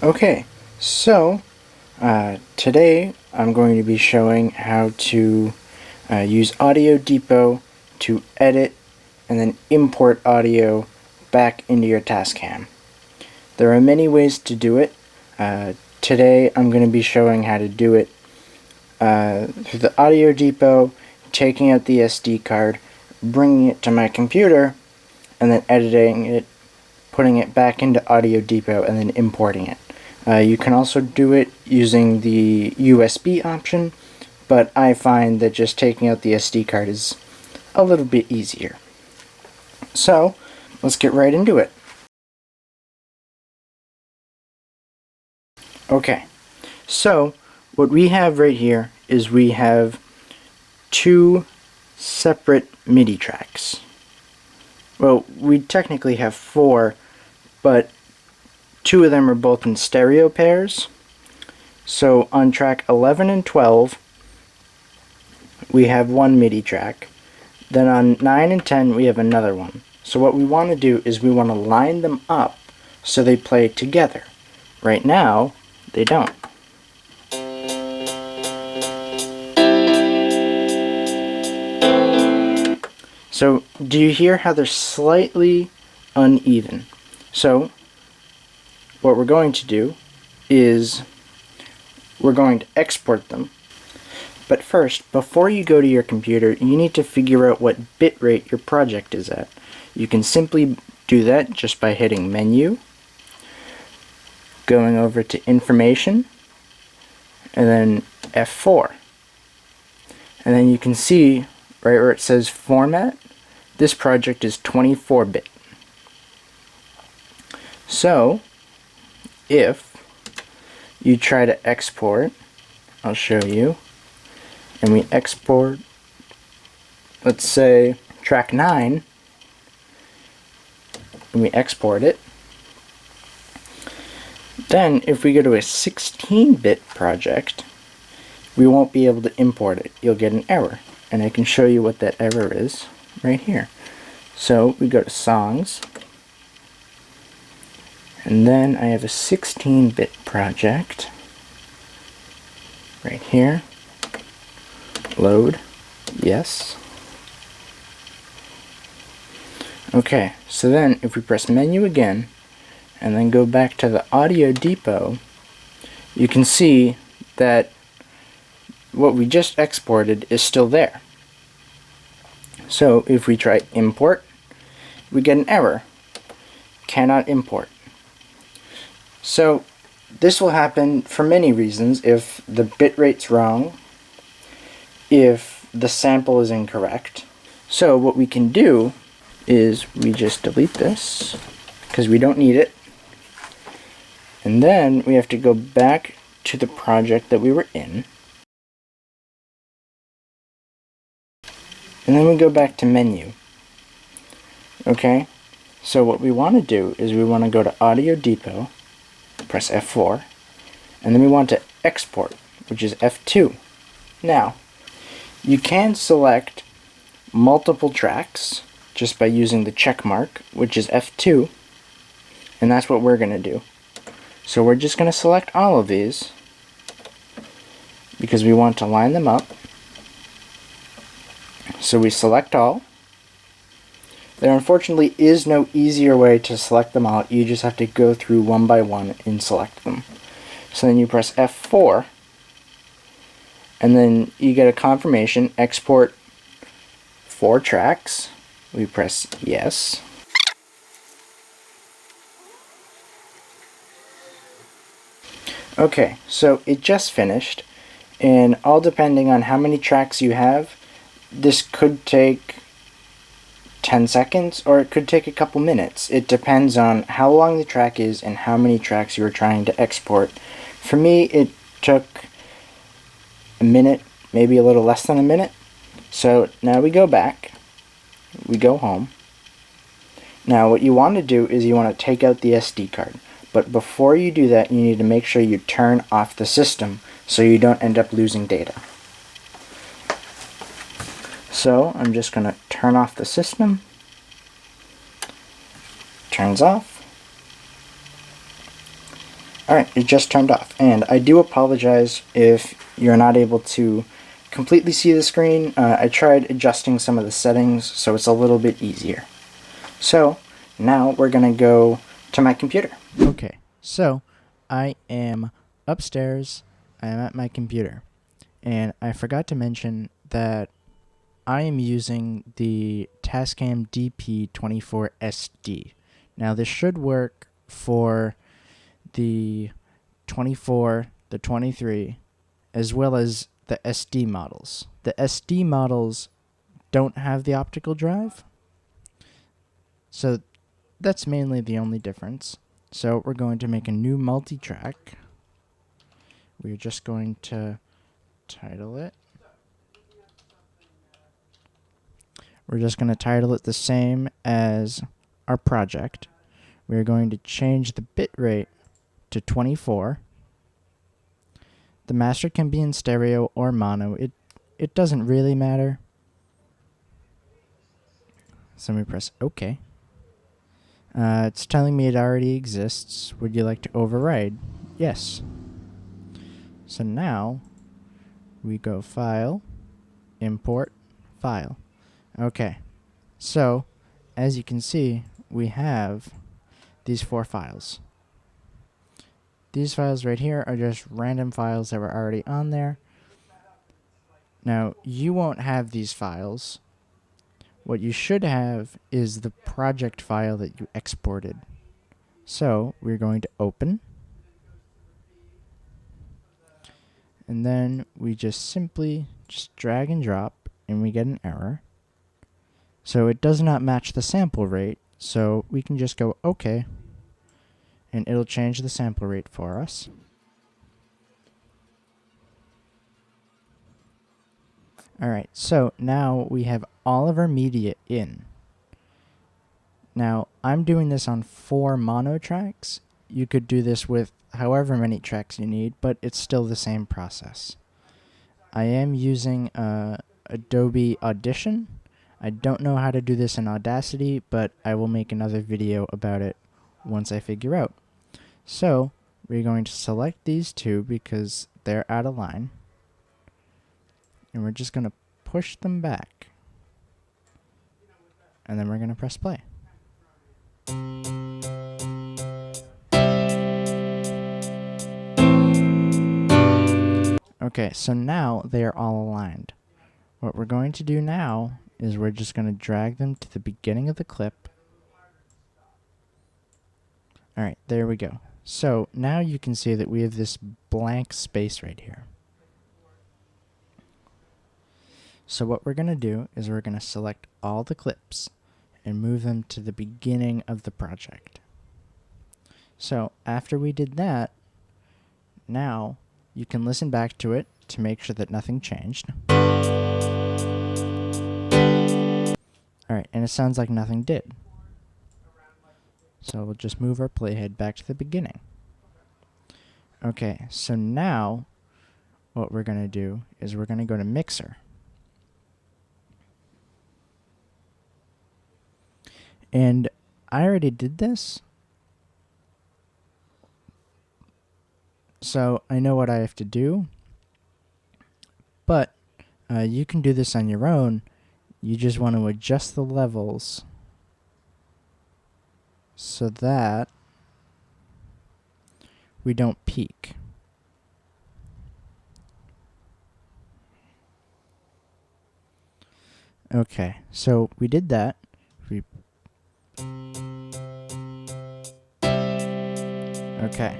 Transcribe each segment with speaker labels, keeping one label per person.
Speaker 1: Okay, so today I'm going to be showing how to use Audio Depot to edit and then import audio back into your Tascam. There are many ways to do it. Today I'm going to be showing how to do it through the Audio Depot, taking out the SD card, bringing it to my computer, and then editing it, putting it back into Audio Depot, and then importing it. You can also do it using the USB option, but I find that just taking out the SD card is a little bit easier. So, let's get right into it. Okay, so what we have right here is we have two separate MIDI tracks. Well, we technically have four, but two of them are both in stereo pairs. So on track 11 and 12, we have one MIDI track. Then on 9 and 10, we have another one. So what we want to do is we want to line them up so they play together. Right now, they don't. So do you hear how they're slightly uneven? So what we're going to do is we're going to export them. But first, before you go to your computer, you need to figure out what bitrate your project is at. You can simply do that just by hitting Menu, going over to Information, and then F4. And then you can see right where it says Format, this project is 24-bit. So, if you try to export, I'll show you, and we export, let's say, track 9, and we export it, then if we go to a 16-bit project, we won't be able to import it. You'll get an error, and I can show you what that error is right here. So we go to Songs, and then I have a 16-bit project right here. Load, yes. Okay, so then if we press Menu again and then go back to the Audio Depot, you can see that what we just exported is still there. So if we try import, we get an error, cannot import. So this will happen for many reasons. If the bitrate's wrong, if the sample is incorrect. So what we can do is we just delete this because we don't need it, and then we have to go back to the project that we were in, and then we go back to Menu. Okay, so what we want to do is we want to go to Audio Depot, press F4, and then we want to export, which is F2. Now you can select multiple tracks just by using the check mark, which is F2, and that's what we're going to do. So we're just going to select all of these because we want to line them up. So we select all. There unfortunately is no easier way to select them all. You just have to go through one by one and select them. So then you press F4, and then you get a confirmation, export 4 tracks. We press yes. Okay, so it just finished, and all depending on how many tracks you have, this could take 10 seconds or it could take a couple minutes. It depends on how long the track is and how many tracks you are trying to export. For me, it took a minute, maybe a little less than a minute. So now we go back, we go home. Now what you want to do is you want to take out the SD card, but before you do that you need to make sure you turn off the system so you don't end up losing data. So I'm just going to turn off the system, turns off, Alright, it just turned off, and I do apologize if you're not able to completely see the screen. I tried adjusting some of the settings so it's a little bit easier. So now we're going to go to my computer. Okay, so I am upstairs, I am at my computer, and I forgot to mention that I am using the Tascam DP24SD. Now this should work for the 24, the 23, as well as the SD models. The SD models don't have the optical drive, so that's mainly the only difference. So we're going to make a new multi-track. We're just going to title it. We're just going to title it the same as our project. We're going to change the bit rate to 24. The master can be in stereo or mono. It doesn't really matter. So we press OK. It's telling me it already exists. Would you like to override? Yes. So now we go File, Import, File. Okay. So as you can see, we have these 4 files. These files right here are just random files that were already on there. Now, you won't have these files. What you should have is the project file that you exported. So, we're going to open. And then we just simply drag and drop, and we get an error. So it does not match the sample rate, so we can just go OK. And it'll change the sample rate for us. Alright, so now we have all of our media in. Now, I'm doing this on 4 mono tracks. You could do this with however many tracks you need, but it's still the same process. I am using Adobe Audition. I don't know how to do this in Audacity, but I will make another video about it once I figure out. So, we're going to select these 2 because they're out of line. And we're just going to push them back. And then we're going to press play. Okay, so now they are all aligned. What we're going to do now is we're just going to drag them to the beginning of the clip. Alright, there we go. So now you can see that we have this blank space right here. So what we're going to do is we're going to select all the clips and move them to the beginning of the project. So after we did that, now you can listen back to it to make sure that nothing changed. Alright, and it sounds like nothing did. So we'll just move our playhead back to the beginning. Okay, so now what we're going to do is we're going to go to Mixer. And I already did this, so I know what I have to do, but you can do this on your own. You just want to adjust the levels so that we don't peak. Okay, so we did that. Okay,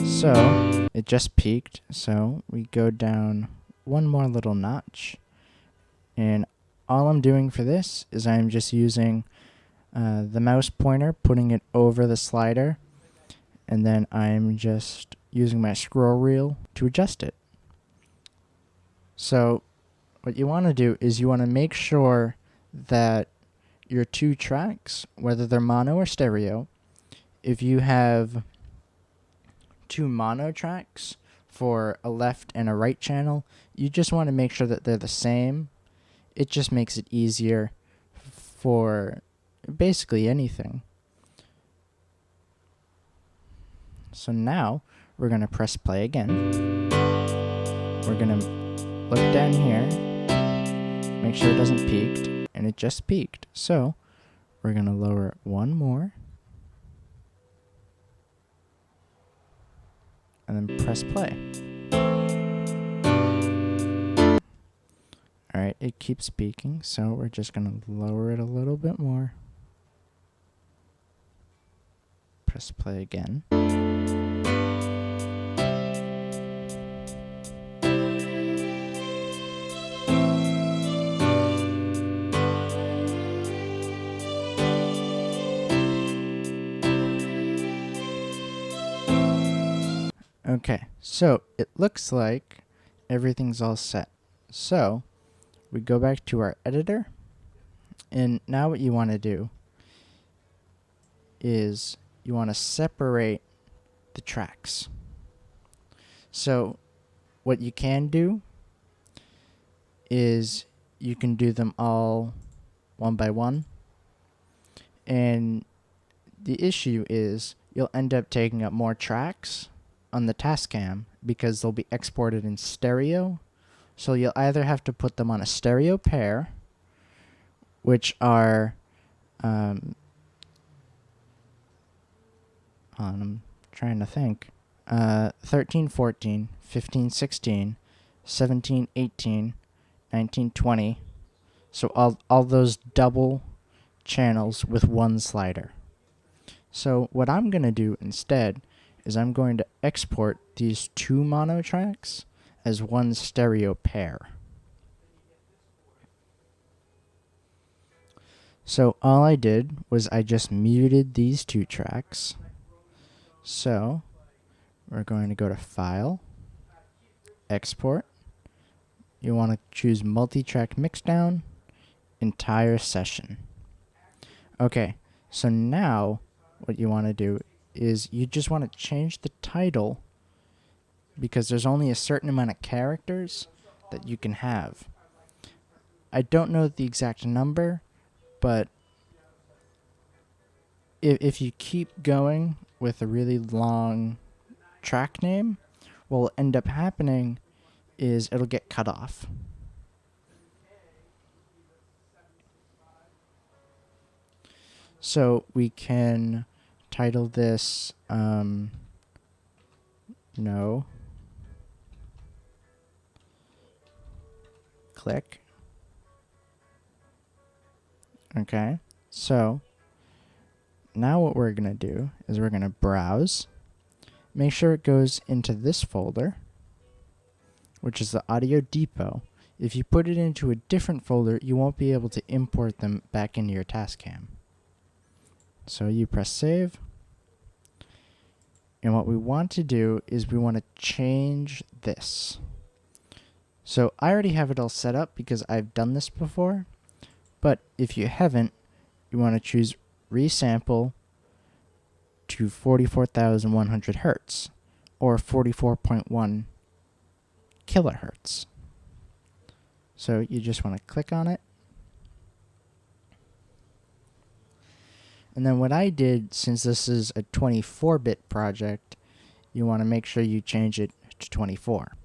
Speaker 1: so it just peaked, so we go down one more little notch, and all I'm doing for this is I'm just using the mouse pointer, putting it over the slider, and then I'm just using my scroll wheel to adjust it. So what you want to do is you want to make sure that your 2 tracks, whether they're mono or stereo, if you have 2 mono tracks for a left and a right channel, you just want to make sure that they're the same. It just makes it easier for basically anything. So now we're going to press play again. We're going to look down here, make sure it doesn't peaked, and it just peaked. So we're going to lower it one more, and then press play. Alright, it keeps peaking, so we're just going to lower it a little bit more. Press play again. Okay, so it looks like everything's all set. So we go back to our editor, and now what you want to do is you want to separate the tracks. So what you can do is you can do them all one by one, and the issue is you'll end up taking up more tracks on the Tascam because they'll be exported in stereo. So you'll either have to put them on a stereo pair, which are I'm trying to think, 13, 14, 15, 16, 17, 18, 19, 20. So all those double channels with one slider. So what I'm going to do instead is I'm going to export these two mono tracks as one stereo pair. So all I did was I just muted these two tracks. So we're going to go to File, Export. You want to choose Multi-Track Mixdown, Entire Session. Okay, so now what you want to do is you just want to change the title because there's only a certain amount of characters that you can have. I don't know the exact number, but if you keep going with a really long track name, what will end up happening is it'll get cut off. So we can title this No Click. Okay, so now what we're going to do is we're going to browse, make sure it goes into this folder, which is the Audio Depot. If you put it into a different folder, you won't be able to import them back into your Tascam. So you press save. And what we want to do is we want to change this. So I already have it all set up because I've done this before. But if you haven't, you want to choose resample to 44,100 hertz or 44.1 kilohertz. So you just want to click on it. And then what I did, since this is a 24-bit project, you want to make sure you change it to 24.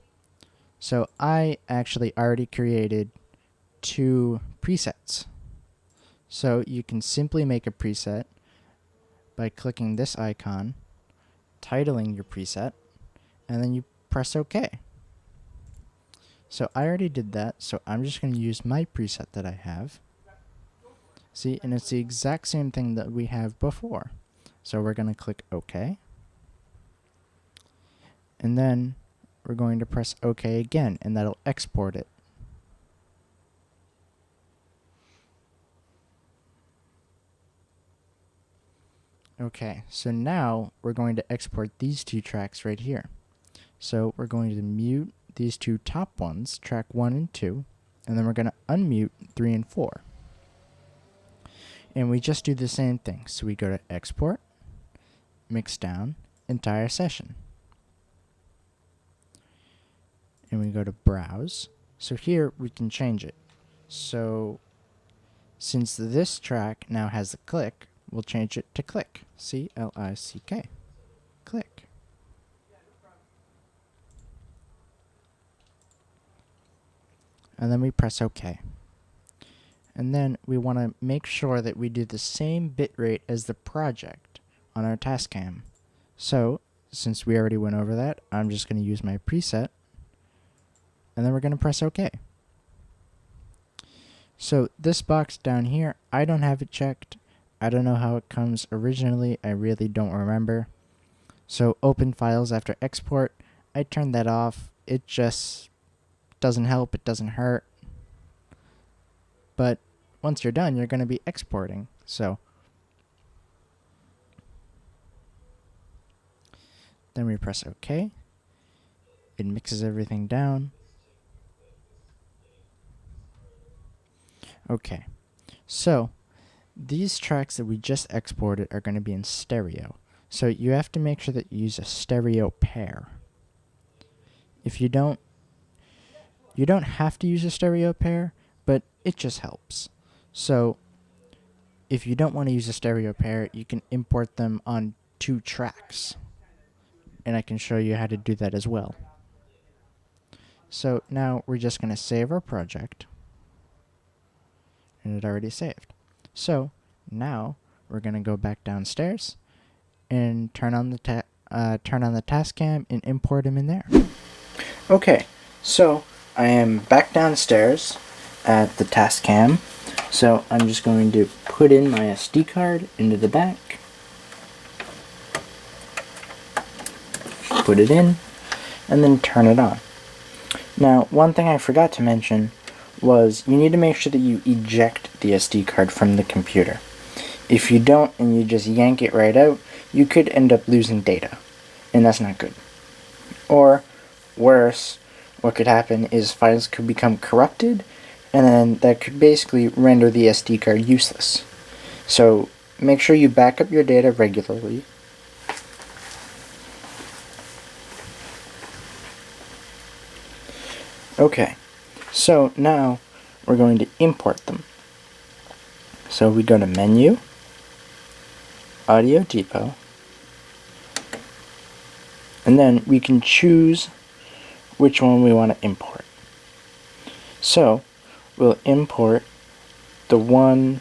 Speaker 1: So I actually already created two presets. So you can simply make a preset by clicking this icon, titling your preset, and then you press OK. So I already did that, so I'm just going to use my preset that I have. See, and it's the exact same thing that we have before. So we're going to click OK. And then we're going to press OK again, and that'll export it. Okay, so now we're going to export these two tracks right here. So we're going to mute these two top ones, track 1 and 2, and then we're going to unmute 3 and 4. And we just do the same thing. So we go to Export, Mixdown, Entire Session. And we go to Browse. So here we can change it. So since this track now has a click, we'll change it to Click. C-L-I-C-K. Click. and then we press OK. And then we want to make sure that we do the same bitrate as the project on our Tascam. So, since we already went over that, I'm just going to use my preset, and then we're going to press OK. So this box down here, I don't have it checked. I don't know how it comes originally. I really don't remember. So open files after export, I turned that off. It just doesn't help. It doesn't hurt. But once you're done, you're going to be exporting. So then we press OK. It mixes everything down. Okay, so these tracks that we just exported are going to be in stereo. So you have to make sure that you use a stereo pair. If you don't have to use a stereo pair, but it just helps. So if you don't want to use a stereo pair, you can import them on 2 tracks. And I can show you how to do that as well. So now we're just going to save our project. And it already saved. So now we're going to go back downstairs and turn on the Tascam and import them in there. Okay, so I am back downstairs at the Tascam. So I'm just going to put in my SD card into the back. Put it in and then turn it on. Now, one thing I forgot to mention was you need to make sure that you eject the SD card from the computer. If you don't and you just yank it right out, you could end up losing data, and that's not good. Or worse, what could happen is files could become corrupted, and then that could basically render the SD card useless. So make sure you back up your data regularly. Okay. So now we're going to import them. So we go to Menu, Audio Depot, and then we can choose which one we want to import. So we'll import the one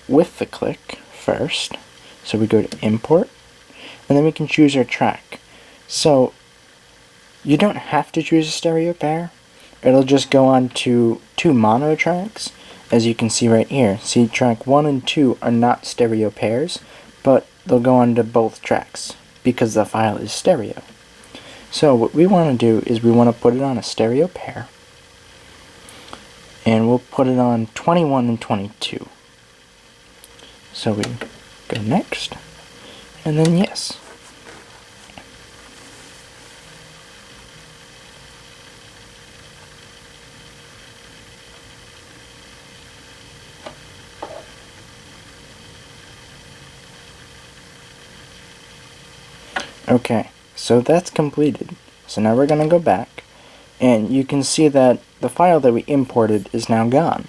Speaker 1: with the click first. So we go to Import, and then we can choose our track. So you don't have to choose a stereo pair. It'll just go on to 2 mono tracks, as you can see right here. See, track 1 and 2 are not stereo pairs, but they'll go on to both tracks because the file is stereo. So what we want to do is we want to put it on a stereo pair, and we'll put it on 21 and 22. So we go next, and then yes. Okay, so that's completed. So now we're going to go back, and you can see that the file that we imported is now gone,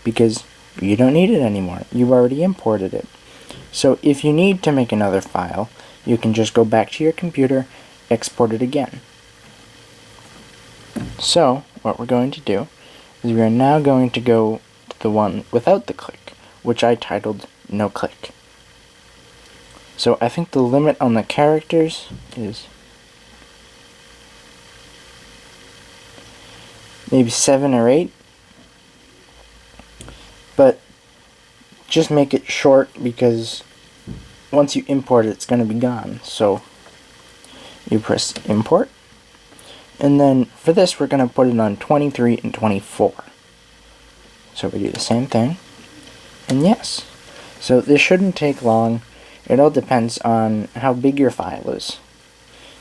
Speaker 1: because you don't need it anymore. You've already imported it. So if you need to make another file, you can just go back to your computer, export it again. So what we're going to do is we are now going to go to the one without the click, which I titled No Click. So I think the limit on the characters is maybe 7 or 8. But just make it short, because once you import it, it's going to be gone. So you press import. And then for this, we're going to put it on 23 and 24. So we do the same thing. And yes. So this shouldn't take long. It all depends on how big your file is.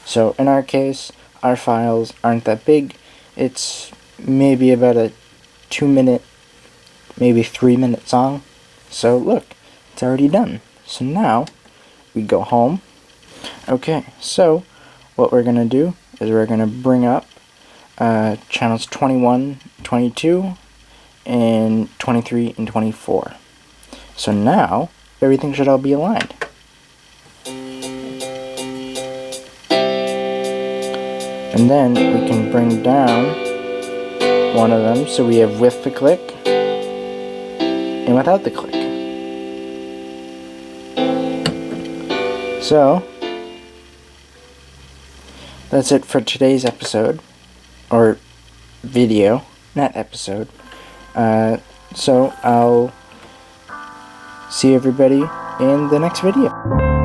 Speaker 1: So in our case, our files aren't that big. It's maybe about a 2-minute, maybe 3-minute song. So look, it's already done. So now we go home. Okay, so what we're going to do is we're going to bring up channels 21, 22, and 23 and 24. So now everything should all be aligned. And then we can bring down one of them. So we have with the click and without the click. So that's it for today's episode, or video, not episode. So I'll see everybody in the next video.